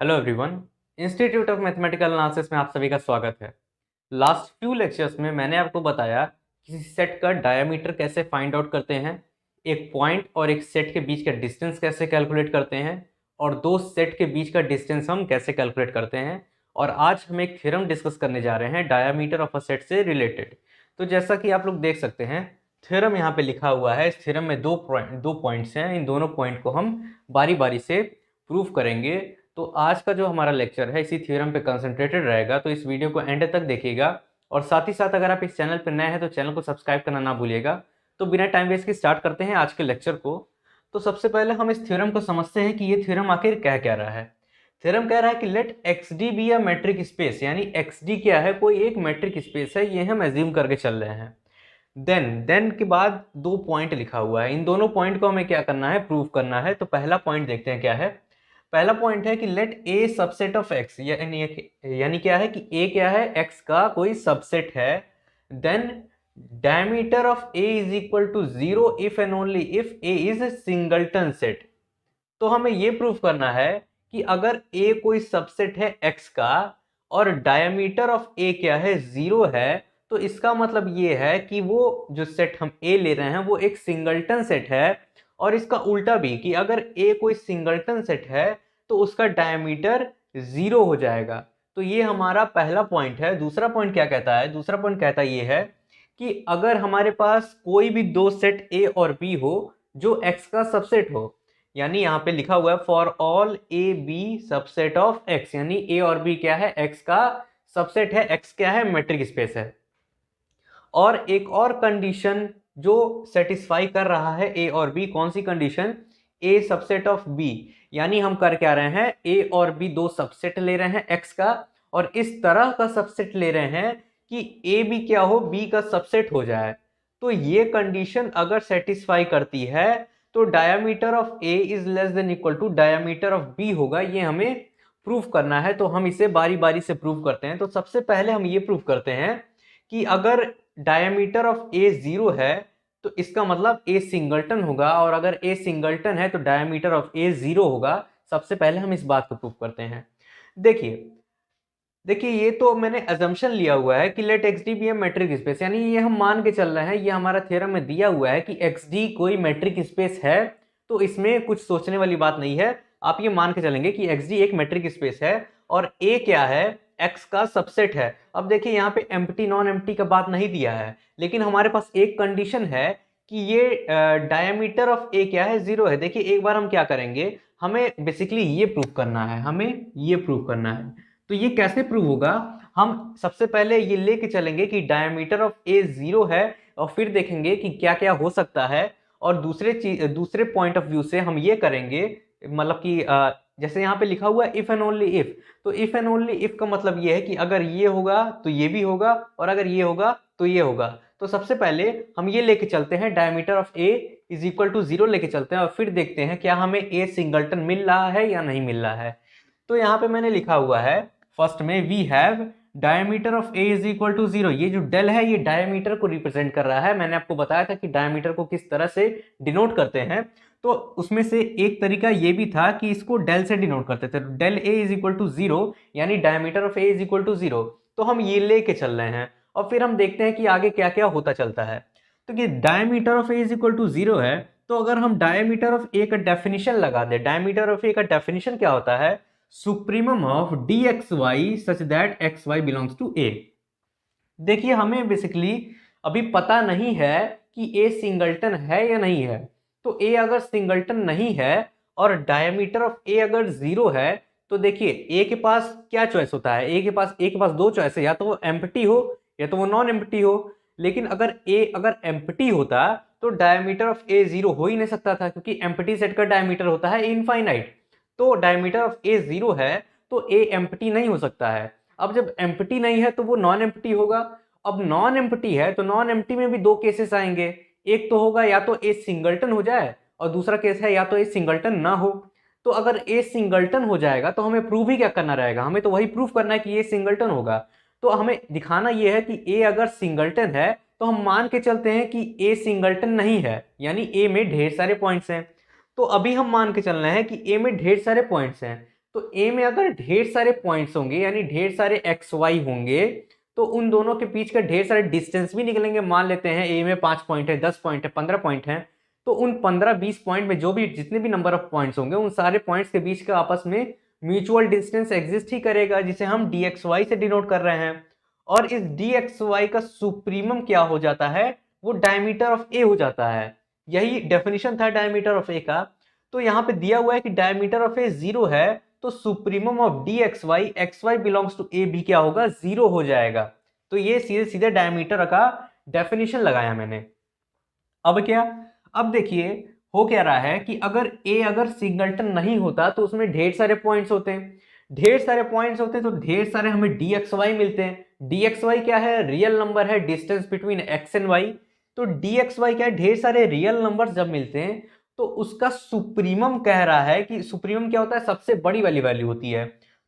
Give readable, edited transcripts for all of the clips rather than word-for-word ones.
Hello everyone, institute of mathematical analysis में आप सभी का स्वागत है। लास्ट फ्यू लेक्चर्स में मैंने आपको बताया किसी सेट का डायमीटर कैसे फाइंड आउट करते हैं, एक पॉइंट और एक सेट के बीच का डिस्टेंस कैसे कैलकुलेट करते हैं, और दो सेट के बीच का डिस्टेंस हम कैसे कैलकुलेट करते हैं। और आज हम एक थ्योरम डिस्कस करने जा रहे हैं डायमीटर ऑफ अ सेट से रिलेटेड। तो जैसा कि आप लोग देख सकते हैं, थ्योरम यहाँ पे लिखा हुआ है। इस थ्योरम में दो पॉइंट्स हैं। इन दोनों पॉइंट को हम बारी बारी से प्रूव करेंगे। तो आज का जो हमारा लेक्चर है इसी थ्योरम पे कंसंट्रेटेड रहेगा, तो इस वीडियो को एंड तक देखिएगा। और साथ ही साथ अगर आप इस चैनल पर नए हैं तो चैनल को सब्सक्राइब करना ना भूलिएगा। तो बिना टाइम वेस्ट के स्टार्ट करते हैं आज के लेक्चर को। तो सबसे पहले हम इस थ्योरम को समझते हैं कि ये थ्योरम आखिर कह क्या रहा है। थ्योरम कह रहा है कि let X D be a metric space, यानी एक्स डी क्या है, कोई एक मैट्रिक स्पेस है, ये हम एज्यूम करके चल रहे हैं। देन के बाद दो पॉइंट लिखा हुआ है। इन दोनों पॉइंट को हमें क्या करना है, प्रूव करना है। तो पहला पॉइंट देखते हैं क्या है। पहला पॉइंट है कि let A subset of x, यानी क्या है कि ए क्या है, एक्स का कोई सबसेट है। Then diameter of A is equal to 0 if and only if A is singleton set. तो हमें यह प्रूव करना है कि अगर ए कोई सबसेट है एक्स का और डायमीटर ऑफ ए क्या है, 0 है, तो इसका मतलब ये है कि वो जो सेट हम ए ले रहे हैं वो एक सिंगलटन सेट है। और इसका उल्टा भी कि अगर ए कोई सिंगलटन सेट है तो उसका डायमीटर 0 हो जाएगा। तो ये हमारा पहला पॉइंट है। दूसरा पॉइंट क्या कहता है, दूसरा पॉइंट कहता ये है कि अगर हमारे पास कोई भी दो सेट ए और बी हो जो एक्स का सबसेट हो, यानी यहाँ पे लिखा हुआ है for all A B subset of x, यानी ए और बी क्या है, एक्स का सबसेट है। एक्स क्या है, मैट्रिक स्पेस है। और एक और कंडीशन जो सेटिस्फाई कर रहा है ए और बी, कौन सी condition, A subset of B. यानी हम कर क्या रहे हैं, ए और बी दो सबसेट ले रहे हैं एक्स का, और इस तरह का सबसेट ले रहे हैं कि ए भी क्या हो, बी का सबसेट हो जाए। तो ये कंडीशन अगर सेटिस्फाई करती है तो diameter of A is less than equal to diameter of B होगा। ये हमें प्रूफ करना है। तो हम इसे बारी बारी से प्रूफ करते हैं। तो सबसे पहले हम ये प्रूफ करते हैं कि अगर डायमीटर ऑफ ए 0 है तो इसका मतलब ए सिंगलटन होगा, और अगर ए सिंगलटन है तो डायमीटर ऑफ ए 0 होगा। सबसे पहले हम इस बात को प्रूफ करते हैं। देखिए ये तो मैंने अजम्पशन लिया हुआ है कि लेट एक्स डी बी ए मैट्रिक स्पेस, यानी ये हम मान के चल रहे हैं, ये हमारा थ्योरम में दिया हुआ है कि एक्स डी कोई मैट्रिक स्पेस है। तो इसमें कुछ सोचने वाली बात नहीं है। आप ये मान के चलेंगे कि एक्स डी एक मैट्रिक स्पेस है और ए क्या है, एक्स का सबसेट है। अब देखिए यहाँ पे एम्प्टी नॉन एम्प्टी का बात नहीं दिया है, लेकिन हमारे पास एक कंडीशन है कि ये डायमीटर ऑफ ए क्या है, 0 है। देखिए एक बार हम क्या करेंगे, हमें बेसिकली ये प्रूव करना है, हमें ये प्रूव करना है। तो ये कैसे प्रूव होगा, हम सबसे पहले ये लेके चलेंगे कि डायमीटर ऑफ ए 0 है, और फिर देखेंगे कि क्या क्या हो सकता है। और दूसरे पॉइंट ऑफ व्यू से हम ये करेंगे, मतलब कि जैसे यहाँ पे लिखा हुआ है इफ एंड ओनली इफ। तो इफ एंड ओनली इफ का मतलब ये है कि अगर ये होगा तो ये भी होगा, और अगर ये होगा तो ये होगा। तो सबसे पहले हम ये लेके चलते हैं, diameter of A is equal to 0 लेके चलते हैं, और फिर देखते हैं क्या हमें ए सिंगलटन मिल रहा है या नहीं मिल रहा है। तो यहाँ पे मैंने लिखा हुआ है फर्स्ट में, we have diameter of A is equal to 0। ये जो डेल है ये डायमीटर को रिप्रेजेंट कर रहा है। मैंने आपको बताया था कि डायमीटर को किस तरह से डिनोट करते हैं, तो उसमें से एक तरीका ये भी था कि इसको डेल से डिनोट करते थे। Del A is equal to 0, यानी diameter of A is equal to 0। तो हम ये लेके चल रहे हैं, और फिर हम देखते हैं कि आगे क्या क्या होता चलता है। तो कि diameter of A is equal to 0 है, तो अगर हम डायमीटर ऑफ ए का डेफिनेशन लगा दे, डायमीटर ऑफ ए का डेफिनेशन क्या होता है, supremum of D x Y such that X Y belongs to A. देखिए हमें बेसिकली अभी पता नहीं है कि ए सिंगलटन है या नहीं है। तो ए अगर सिंगलटन नहीं है और डायमीटर ऑफ ए अगर 0 है, तो देखिए ए के पास क्या चॉइस होता है, ए के पास दो चॉइस है, या तो वो एम्प्टी हो या तो वो नॉन एम्प्टी हो। लेकिन अगर एम्प्टी होता तो डायमीटर ऑफ ए 0 हो ही नहीं सकता था, क्योंकि एम्प्टी सेट का डायमीटर होता है इनफाइनाइट। तो डायमीटर ऑफ ए 0 है तो ए एम्प्टी नहीं हो सकता है। अब जब एम्प्टी नहीं है तो वो नॉन एम्प्टी होगा। अब नॉन एम्प्टी है तो नॉन एम्प्टी में भी दो केसेस आएंगे, एक तो होगा या तो ए सिंगलटन हो जाए, और दूसरा केस है या तो ए सिंगलटन ना हो। तो अगर ए सिंगलटन हो जाएगा तो हमें प्रूव ही क्या करना रहेगा, हमें तो वही प्रूफ करना है कि ए सिंगलटन होगा। तो हमें दिखाना यह है कि ए अगर सिंगलटन है तो हम मान के चलते हैं कि ए सिंगलटन नहीं है, यानी ए में ढेर सारे पॉइंट्स हैं। तो अभी हम मान के चल रहे हैं कि ए में ढेर सारे पॉइंट्स हैं। तो ए में अगर ढेर सारे पॉइंट्स होंगे यानी ढेर सारे एक्स वाई होंगे तो उन दोनों के बीच का ढेर सारे डिस्टेंस भी निकलेंगे। मान लेते हैं ए में 5 पॉइंट है, 10 पॉइंट है, 15 पॉइंट है, तो उन 15-20 पॉइंट में जो भी जितने भी नंबर ऑफ पॉइंट्स होंगे उन सारे पॉइंट्स के बीच का आपस में म्यूचुअल डिस्टेंस एग्जिस्ट ही करेगा, जिसे हम डी एक्स वाई से डिनोट कर रहे हैं। और इस डी एक्स वाई का सुप्रीमम क्या हो जाता है, वो डायमीटर ऑफ ए हो जाता है। यही डेफिनेशन था डायमीटर ऑफ ए का। तो यहाँ पे दिया हुआ है कि डायमीटर ऑफ ए 0 है, तो supremum of D x Y belongs to A भी क्या होगा, 0 हो जाएगा। तो ये सीधे सीधे डायमीटर का डेफिनेशन लगाया मैंने। अब क्या, अब देखिए हो क्या रहा है कि अगर सिंगलटन नहीं होता तो उसमें ढेर सारे पॉइंट्स होते हैं, ढेर सारे पॉइंट्स होते हैं तो ढेर सारे हमें डी एक्स वाई मिलते हैं। डी एक्स वाई क्या है, रियल नंबर है, distance between X and Y. तो डी एक्स वाई क्या है, ढेर सारे रियल नंबर जब मिलते हैं तो उसका सुप्रीमम कह रहा है कि सुप्रीमम क्या होता है, सबसे बड़ी वाली वैल्यू होती है।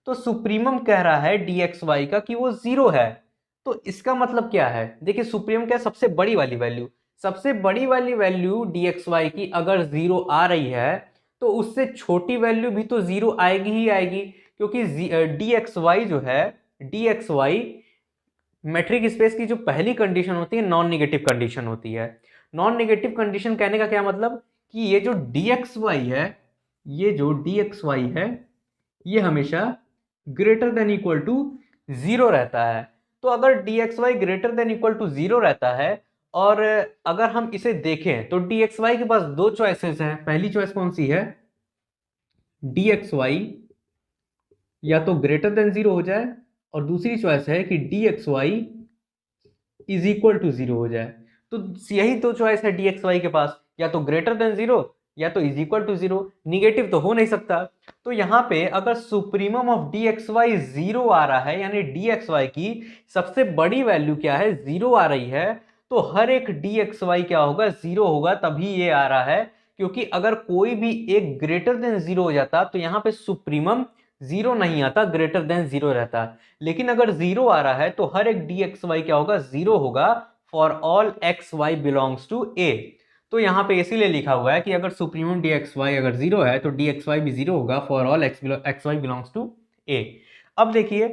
तो सुप्रीमम कह रहा है डी एक्स वाई का कि वो 0 है। तो इसका मतलब क्या है, देखिए सुप्रीमम क्या है, सबसे बड़ी वाली वैल्यू। सबसे बड़ी वाली वैल्यू डी एक्स वाई की अगर 0 आ रही है तो उससे छोटी वैल्यू भी तो 0 आएगी ही आएगी, क्योंकि डी एक्स वाई जो है, D x Y metric space की जो पहली कंडीशन होती है नॉन नेगेटिव कंडीशन होती है। नॉन नेगेटिव कंडीशन कहने का क्या मतलब कि ये जो डी एक्स वाई है, ये जो डी एक्स वाई है ये हमेशा ग्रेटर देन इक्वल टू 0 रहता है। तो अगर D x Y greater than equal to 0 रहता है और अगर हम इसे देखें तो डी एक्स वाई के पास दो चॉइसेस हैं। पहली चॉइस कौन सी है, डी एक्स वाई या तो ग्रेटर देन 0 हो जाए, और दूसरी चॉइस है कि D x Y is equal to 0 हो जाए। तो यही दो चॉइस है डी एक्स वाई के पास, या तो ग्रेटर देन 0 या तो इज इक्वल टू 0। निगेटिव तो हो नहीं सकता। तो यहाँ पे अगर supremum of D x Y 0 आ रहा है, यानी डी एक्स वाई की सबसे बड़ी वैल्यू क्या है, 0 आ रही है, तो हर एक डी एक्स वाई क्या होगा, 0 होगा, तभी ये आ रहा है। क्योंकि अगर कोई भी एक ग्रेटर देन 0 हो जाता तो यहाँ पे सुप्रीमम 0 नहीं आता, ग्रेटर देन 0 रहता। लेकिन अगर 0 आ रहा है तो हर एक डी एक्स वाई क्या होगा, 0 होगा for all x Y belongs to A. तो यहाँ पे इसीलिए लिखा हुआ है कि अगर सुप्रीमम डी एक्स वाई अगर 0 है तो डी एक्स वाई भी 0 होगा for all x Y belongs to A. अब देखिए,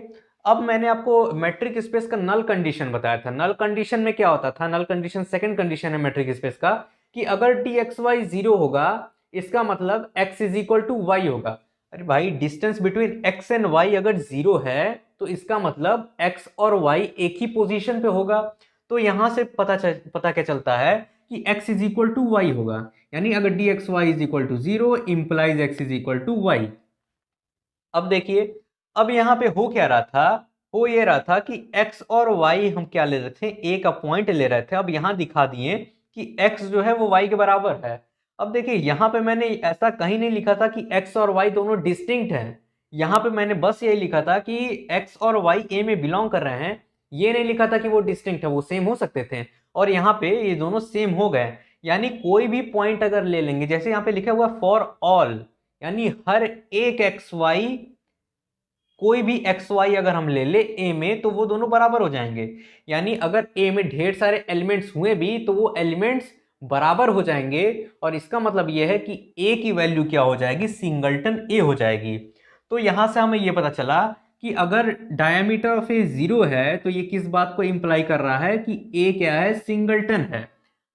अब मैंने आपको मैट्रिक स्पेस का नल कंडीशन बताया था। नल कंडीशन में क्या होता था, नल कंडीशन सेकंड कंडीशन है मैट्रिक स्पेस का, कि अगर डी एक्स वाई 0 होगा इसका मतलब x is equal to y होगा। अरे भाई, distance between x and y अगर 0 है तो इसका मतलब x और y एक ही पोजीशन पे होगा। तो यहां से पता क्या चलता है कि x is equal to y होगा, यानी अगर D x Y is equal to 0 implies x is equal to y. अब देखिए, अब यहाँ पे हो क्या रहा था, हो ये रहा था कि x और y हम क्या ले रहे थे, a का पॉइंट ले रहे थे। अब यहाँ दिखा दिए कि x जो है वो y के बराबर है। अब देखिए यहाँ पे मैंने ऐसा कहीं नहीं लिखा था कि x और y दोनों डिस्टिंक्ट हैं। यहाँ पे मैंने बस यही लिखा था कि x और y a में बिलोंग कर रहे हैं। ये नहीं लिखा था कि वो डिस्टिंक्ट है, वो सेम हो सकते थे। और यहाँ पे ये दोनों सेम हो गए, यानी कोई भी पॉइंट अगर ले लेंगे, जैसे यहाँ पे लिखा हुआ फॉर ऑल, यानी हर एक एक्स वाई, कोई भी एक्स वाई अगर हम ले ले ए में तो वो दोनों बराबर हो जाएंगे। यानी अगर ए में ढेर सारे एलिमेंट्स हुए भी तो वो एलिमेंट्स बराबर हो जाएंगे। और इसका मतलब ये है कि ए की वैल्यू क्या हो जाएगी, सिंगलटन ए हो जाएगी। तो यहां से हमें ये पता चला कि अगर डायमीटर ऑफ ए 0 है तो ये किस बात को इंप्लाई कर रहा है कि ए क्या है, सिंगलटन है।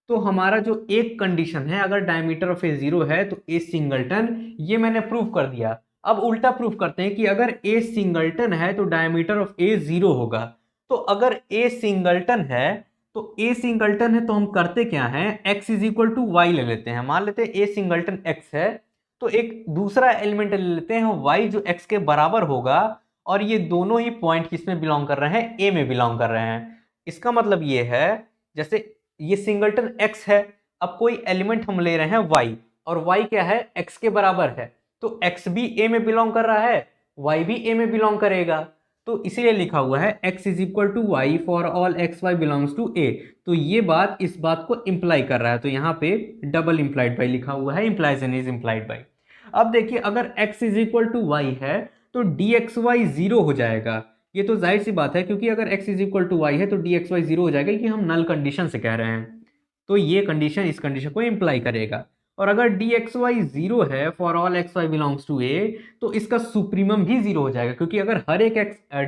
तो हमारा जो एक कंडीशन है, अगर डायमीटर ऑफ ए 0 है तो ए सिंगलटन, ये मैंने प्रूव कर दिया। अब उल्टा प्रूफ करते हैं कि अगर ए सिंगलटन है तो डायमीटर ऑफ ए 0 होगा। तो अगर ए सिंगलटन है तो हम करते क्या हैं, x is equal to y ले लेते हैं। मान लेते हैं ए सिंगलटन x है, तो एक दूसरा एलिमेंट ले लेते हैं y जो x के बराबर होगा। और ये दोनों ही पॉइंट किस में बिलोंग कर रहे हैं, a में बिलोंग कर रहे हैं। इसका मतलब ये है, जैसे ये सिंगलटन x है, अब कोई एलिमेंट हम ले रहे हैं y, और y क्या है, x के बराबर है, तो x भी a में बिलोंग कर रहा है, y भी a में बिलोंग करेगा। तो इसीलिए लिखा हुआ है x is equal to y for all x Y belongs to a। तो ये बात इस बात को इंप्लाई कर रहा है, तो यहाँ पे डबल इंप्लाइड बाई लिखा हुआ है, implies and is implied by. अब देखिए, अगर x is equal to y है तो डी एक्स वाई 0 हो जाएगा। ये तो जाहिर सी बात है, क्योंकि अगर x is equal to y है तो डी एक्स वाई 0 हो जाएगा, कि हम नल कंडीशन से कह रहे हैं। तो ये कंडीशन इस कंडीशन को इंप्लाई करेगा। और अगर डी एक्स वाई जीरो है for all x Y belongs to A, तो इसका सुप्रीमम भी जीरो हो जाएगा, क्योंकि अगर हर एक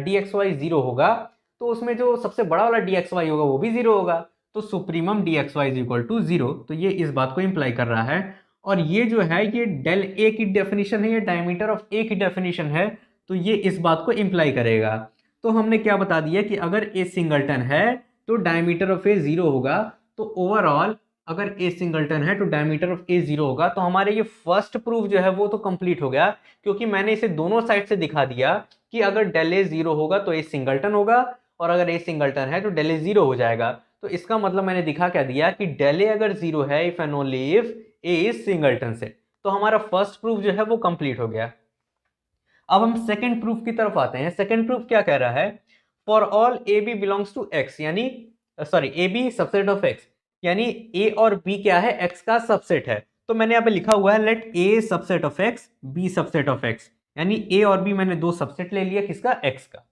डी एक्स वाई जीरो होगा तो उसमें जो सबसे बड़ा वाला डी एक्स वाई होगा वो भी जीरो होगा, तो supremum d x Y is equal to zero. तो ये इस बात को इंप्लाई कर रहा है। और ये जो है ये डेल ए की डेफिनेशन है, ये डायमीटर ऑफ ए की डेफिनेशन है, तो ये इस बात को इंप्लाई करेगा। तो हमने क्या बता दिया कि अगर ए सिंगलटन है तो डायमीटर ऑफ ए जीरो होगा, तो ओवरऑल अगर ए सिंगलटन है तो डायमीटर ऑफ ए जीरो होगा। तो हमारे ये फर्स्ट प्रूफ जो है वो तो कंप्लीट हो गया, क्योंकि मैंने इसे दोनों साइड से दिखा दिया कि अगर डेल ए जीरो होगा तो ए सिंगलटन होगा, और अगर ए सिंगलटन है तो डेल ए जीरो हो जाएगा। तो इसका मतलब मैंने दिखा क्या दिया कि डेल ए अगर जीरो है if and only if A is singleton से। तो हमारा फर्स्ट प्रूफ जो है वो कंप्लीट हो गया। अब हम सेकेंड प्रूफ की तरफ आते हैं। सेकेंड प्रूफ क्या कह रहा है, for all A B belongs to X, यानी sorry A B subset of x, यानी ए और बी क्या है, एक्स का सबसेट है। तो मैंने यहाँ पे लिखा हुआ है let A subset of x b subset of x, यानी ए और बी मैंने दो सबसेट ले लिया, किसका, एक्स का।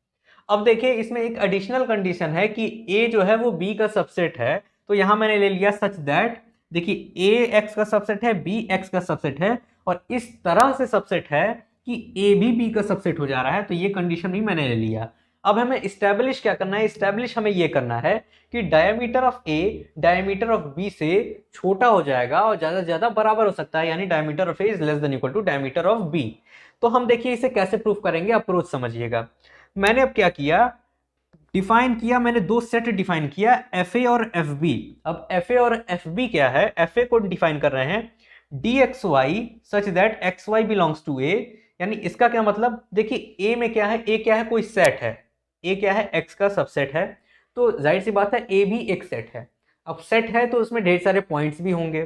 अब देखिए इसमें एक एडिशनल कंडीशन है कि ए जो है वो बी का सबसेट है, तो यहां मैंने ले लिया सच दैट, देखिए ए एक्स का सबसेट है, बी एक्स का सबसेट है, और इस तरह से सबसेट है कि ए भी बी का सबसेट हो जा रहा है, तो ये कंडीशन भी मैंने ले लिया। अब हमें इस्टेब्लिश क्या करना है, इस्टेब्लिश हमें ये करना है कि diameter of a diameter of b से छोटा हो जाएगा और ज्यादा से ज्यादा बराबर हो सकता है, यानी diameter of A is less than equal to diameter of b. तो हम देखिए इसे कैसे प्रूफ करेंगे, अप्रोच समझिएगा। मैंने अब क्या किया, डिफाइन किया, मैंने दो सेट डिफाइन किया, एफ ए और एफ बी। अब एफ ए और एफ बी क्या है, एफ ए को डिफाइन कर रहे हैं D x Y such that X Y belongs to A, यानी इसका क्या मतलब, देखिए ए में क्या है, ए क्या है, कोई सेट है, ए क्या है, एक्स का सबसेट है, तो जाहिर सी बात है ए भी एक सेट है। अब सेट है तो उसमें ढेर सारे पॉइंट्स भी होंगे,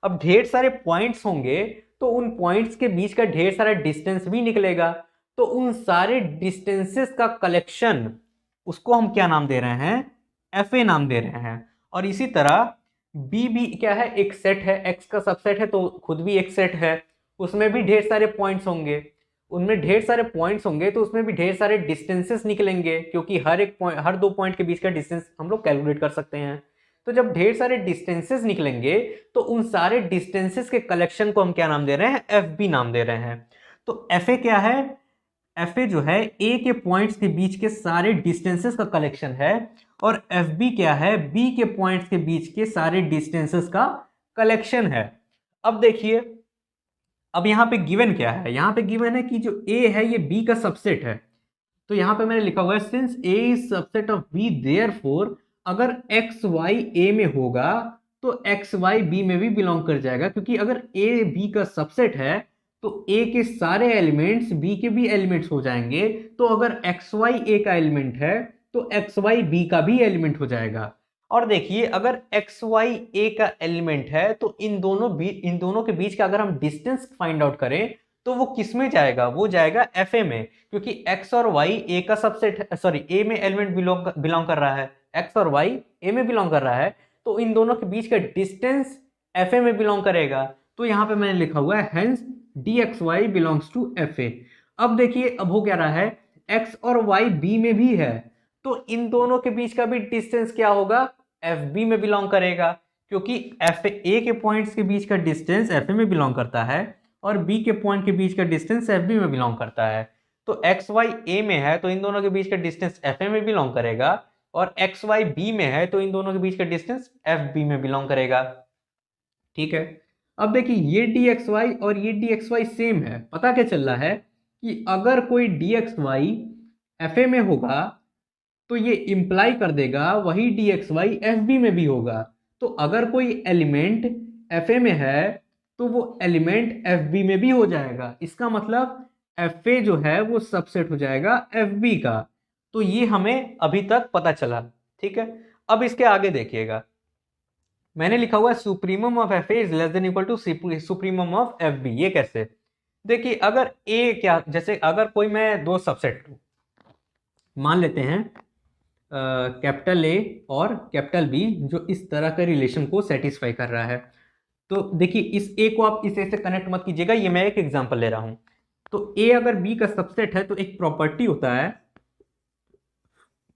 अब ढेर सारे पॉइंट्स होंगे तो उन पॉइंट्स के बीच का ढेर सारा डिस्टेंस भी निकलेगा, तो उन सारे डिस्टेंसेस का कलेक्शन, उसको हम क्या नाम दे रहे हैं, एफ ए नाम दे रहे हैं। और इसी तरह बी भी क्या है, एक सेट है, एक्स का सबसेट है तो खुद भी एक सेट है, उसमें भी ढेर सारे पॉइंट्स होंगे, उनमें ढेर सारे पॉइंट्स होंगे तो उसमें भी ढेर सारे डिस्टेंसेस निकलेंगे, क्योंकि हर एक पॉइंट, हर दो पॉइंट के बीच का डिस्टेंस हम लोग कैलकुलेट कर सकते हैं। तो जब ढेर सारे डिस्टेंसेस निकलेंगे तो उन सारे डिस्टेंसेस के कलेक्शन को हम क्या नाम दे रहे हैं, एफ बी नाम दे रहे हैं। तो एफ ए क्या है, एफ ए जो है ए के पॉइंट्स के बीच के सारे डिस्टेंसेस का कलेक्शन है, और एफ बी क्या है, बी के पॉइंट्स के बीच के सारे डिस्टेंसेस का कलेक्शन है। अब देखिए, अब यहां पे गिवन क्या है, यहां पे गिवन है कि जो ए है ये बी का सबसेट है, तो यहां पे मैंने लिखा हुआ है since a is subset of b therefore, अगर एक्स वाई ए में होगा तो एक्स वाई बी में भी बिलोंग कर जाएगा, क्योंकि अगर ए बी का सबसेट है तो ए के सारे एलिमेंट्स बी के भी एलिमेंट्स हो जाएंगे, तो अगर एक्स वाई ए का एलिमेंट है तो एक्स वाई बी का भी एलिमेंट हो जाएगा। और देखिए अगर एक्स वाई ए का एलिमेंट है तो इन दोनों के बीच का अगर हम डिस्टेंस फाइंड आउट करें तो वो किस में जाएगा, वो जाएगा एफ ए में, क्योंकि एक्स और वाई ए का सबसेट है, सॉरी ए में एलिमेंट बिलोंग कर रहा है, एक्स और वाई ए में बिलोंग कर रहा है, तो इन दोनों के बीच का डिस्टेंस एफ ए में बिलोंग करेगा। तो यहां पे मैंने लिखा हुआ है hence d x Y belongs to f a. अब देखिए अब हो क्या रहा है, एक्स और वाई बी में भी है, तो इन दोनों के बीच का भी डिस्टेंस क्या होगा, एफ बी में बिलोंग करेगा, क्योंकि एफ ए के पॉइंट्स के बीच का डिस्टेंस एफ ए में बिलोंग करता है और बी के पॉइंट के बीच का डिस्टेंस एफ बी में बिलोंग करता है। तो एक्स वाई ए में है तो इन दोनों के बीच का डिस्टेंस एफ ए में बिलोंग करेगा, और एक्स वाई बी में है तो इन दोनों के बीच का डिस्टेंस एफ बी में बिलोंग करेगा। ठीक है, अब देखिए ये डी एक्स वाई और ये डी एक्स वाई सेम है, पता क्या चल रहा है कि अगर कोई d x y f a में होगा तो ये इंप्लाई कर देगा वही d x y f b में भी होगा। तो अगर कोई एलिमेंट एफ ए में है तो वो एलिमेंट एफ बी में भी हो जाएगा, इसका मतलब एफ ए जो है वो सबसेट हो जाएगा एफ बी का। तो ये हमें अभी तक पता चला। ठीक है, अब इसके आगे देखिएगा, मैंने लिखा हुआ है supremum of f a is less than equal to supremum of f b. ये कैसे, देखिए अगर ए क्या, जैसे अगर कोई मैं दो सबसेट मान लेते हैं कैपिटल ए और कैपिटल बी, जो इस तरह के रिलेशन को सेटिस्फाई कर रहा है, तो देखिए इस ए को आप इस ए से कनेक्ट मत कीजिएगा, ये मैं एक एग्जांपल ले रहा हूं। तो ए अगर बी का सबसेट है तो एक प्रॉपर्टी होता है,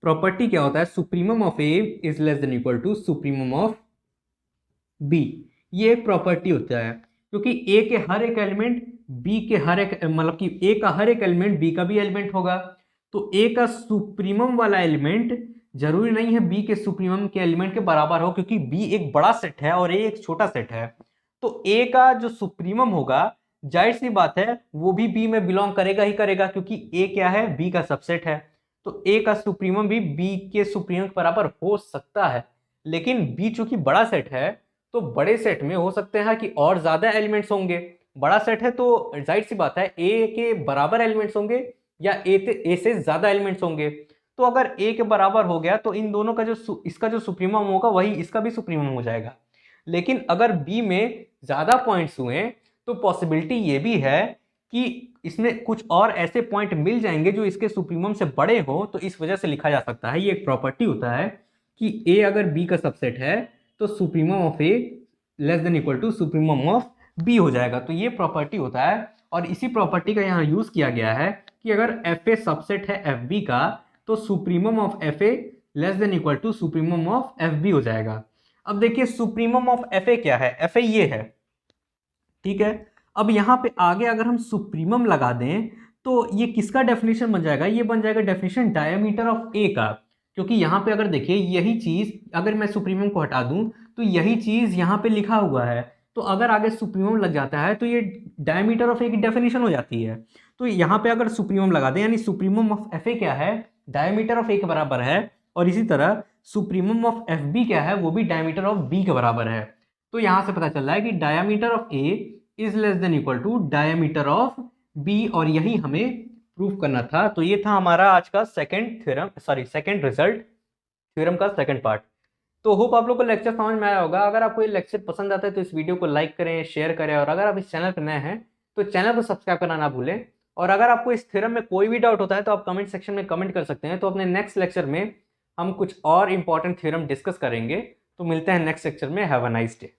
प्रॉपर्टी क्या होता है, supremum of A is less than equal to supremum of b, ये एक प्रॉपर्टी होता है। क्योंकि ए के हर एक एलिमेंट बी के हर एक मतलब कि ए का हर एक एलिमेंट बी का भी एलिमेंट होगा। तो ए का सुप्रीमम वाला एलिमेंट जरूरी नहीं है बी के सुप्रीमम के एलिमेंट के बराबर हो, क्योंकि बी एक बड़ा सेट है और ए एक छोटा सेट है। तो ए का जो सुप्रीमम होगा, जाहिर सी बात है वो भी बी में बिलोंग करेगा ही करेगा, क्योंकि ए क्या है, बी का सबसेट है। तो ए का सुप्रीमम भी बी के सुप्रीमम के बराबर हो सकता है। लेकिन बी चूंकि बड़ा सेट है, तो बड़े सेट में हो सकते हैं कि और ज्यादा एलिमेंट्स होंगे। बड़ा सेट है तो जाहिर सी बात है ए के बराबर एलिमेंट्स होंगे या ए से ज्यादा एलिमेंट्स होंगे। तो अगर ए के बराबर हो गया तो इन दोनों का जो इसका जो सुप्रीमम होगा वही इसका भी सुप्रीमम हो जाएगा। लेकिन अगर बी में ज्यादा पॉइंट्स हुए तो पॉसिबिलिटी ये भी है कि इसमें कुछ और ऐसे पॉइंट मिल जाएंगे जो इसके सुप्रीमम से बड़े हो, तो इस वजह से लिखा जा सकता है। ये एक प्रॉपर्टी होता है कि ए अगर बी का सबसेट है तो supremum of a less than equal to supremum of b हो जाएगा। तो ये प्रॉपर्टी होता है और इसी प्रॉपर्टी का यहाँ यूज किया गया है कि अगर एफ ए सबसेट है एफ बी का तो supremum of f a less than equal to supremum of f b हो जाएगा। अब देखिए सुप्रीमम ऑफ एफ ए क्या है, एफ ए ये है, ठीक है। अब यहाँ पे आगे अगर हम सुप्रीमम लगा दें तो ये किसका डेफिनेशन बन जाएगा, ये बन जाएगा डेफिनेशन डायमीटर ऑफ ए का। क्योंकि यहाँ पे अगर देखिए यही चीज अगर मैं सुप्रीमम को हटा दूं तो यही चीज यहाँ पे लिखा हुआ है, तो अगर आगे सुप्रीमम लग जाता है तो ये डायमीटर ऑफ ए की डेफिनेशन हो जाती है। तो यहाँ पे अगर सुप्रीमम लगा दें यानी सुप्रीमम ऑफ एफ ए क्या है, डायमीटर ऑफ ए के बराबर है, और इसी तरह सुप्रीमम ऑफ एफ बी क्या है, वो भी डायमीटर ऑफ बी के बराबर है। तो यहां से पता चल रहा है कि diameter of A is less than equal to diameter of b, और यही हमें प्रूफ करना था। तो ये था हमारा आज का सेकंड रिजल्ट, थ्योरम का सेकंड पार्ट। तो होप आप लोग को लेक्चर समझ में आया होगा। अगर आपको ये लेक्चर पसंद आता है तो इस वीडियो को लाइक करें, शेयर करें, और अगर आप इस चैनल पर नए हैं तो चैनल को सब्सक्राइब करना ना भूलें। और अगर आपको इस थ्योरम में कोई भी डाउट होता है तो आप कमेंट सेक्शन में कमेंट कर सकते हैं। तो अपने नेक्स्ट लेक्चर में हम कुछ और इंपॉर्टेंट थ्योरम डिस्कस करेंगे। तो मिलते हैं नेक्स्ट लेक्चर में। Have a nice day.